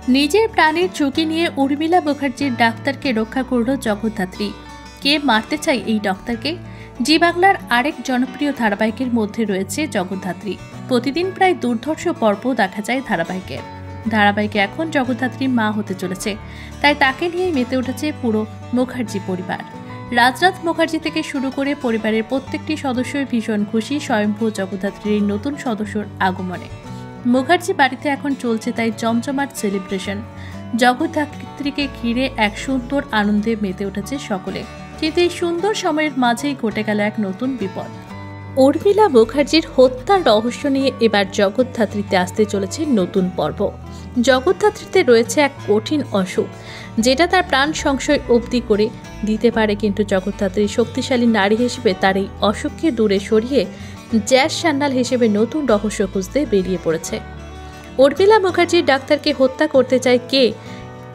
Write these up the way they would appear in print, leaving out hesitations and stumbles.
নিজের প্রাণের ঝুঁকি নিয়ে উর্মিলা মুখার্জির ডাক্তারকে রক্ষা করল জগদ্ধাত্রী। কে মারতে চাই এই ডাক্তারকে? জি বাংলার আরেক জনপ্রিয় ধারাবাহিকের মধ্যে রয়েছে জগদ্ধাত্রী। প্রতিদিন প্রায় দুর্ধর্ষ পর্ব দেখা যায় ধারাবাহিকে এখন জগদ্ধাত্রী মা হতে চলেছে, তাই তাকে নিয়েই মেতে উঠেছে পুরো মুখার্জি পরিবার। রাজনাথ মুখার্জি থেকে শুরু করে পরিবারের প্রত্যেকটি সদস্যই ভীষণ খুশি স্বয়ম্ভু জগদ্ধাত্রীর নতুন সদস্যর আগমনে। মুখার্জি বাড়িতে এখন চলছে তাই জমজমাট সেলিব্রেশন। জগদ্ধাত্রীকে ঘিরে এক সুন্দর আনন্দে মেতে উঠেছে সকলে, কিন্তু এই সুন্দর সময়ের মাঝেই ঘটে গেল এক নতুন বিপদ। উর্মিলা মুখার্জির হত্যার রহস্য নিয়ে এবার জগদ্ধাত্রীতে আসতে চলেছে নতুন পর্ব। জগদ্ধাত্রীতে রয়েছে এক কঠিন অসুখ, যেটা তার প্রাণ সংশয় অবধি করে দিতে পারে, কিন্তু জগদ্ধাত্রী শক্তিশালী নারী হিসেবে তার এই অসুখকে দূরে সরিয়ে জ্যাজ সান্যাল হিসেবে নতুন রহস্য খুঁজতে বেরিয়ে পড়েছে। উর্মিলা মুখার্জির ডাক্তারকে হত্যা করতে চায় কে,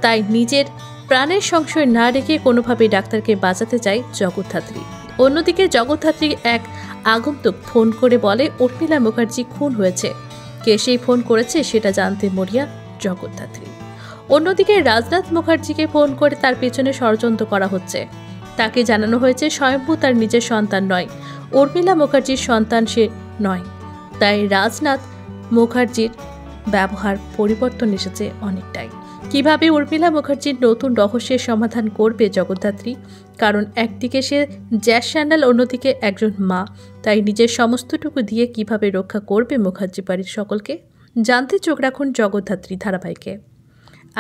তাই নিজের প্রাণের সংশয় না রেখে কোনোভাবেই ডাক্তারকে বাঁচাতে চায় জগদ্ধাত্রী। অন্যদিকে জগদ্ধাত্রী এক আগন্তুক ফোন করে বলে উর্মিলা মুখার্জি খুন হয়েছে। কে সেই ফোন করেছে সেটা জানতে মরিয়া জগদ্ধাত্রী। অন্যদিকে রাজনাথ মুখার্জিকে ফোন করে তার পেছনে ষড়যন্ত্র করা হচ্ছে। তাকে জানানো হয়েছে স্বয়ম্ভু তার নিজের সন্তান নয়, উর্মিলা মুখার্জির সন্তান সে নয়। তাই রাজনাথ মুখার্জির ব্যবহার পরিবর্তন এসেছে অনেকটাই। কিভাবে উর্মিলা মুখার্জির নতুন রহস্যের সমাধান করবে জগদ্ধাত্রী? কারণ একদিকে সে জ্যাজ সান্যাল, অন্যদিকে একজন মা, তাই নিজের সমস্তটুকু দিয়ে কিভাবে রক্ষা করবে মুখার্জি বাড়ির সকলকে? জানতে চোখ রাখুন জগদ্ধাত্রী ধারাবাহিকে।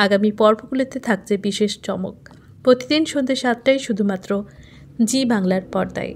আগামী পর্বগুলিতে থাকছে বিশেষ চমক। প্রতিদিন সন্ধ্যে 7টায় শুধুমাত্র জি বাংলার পর্দায়।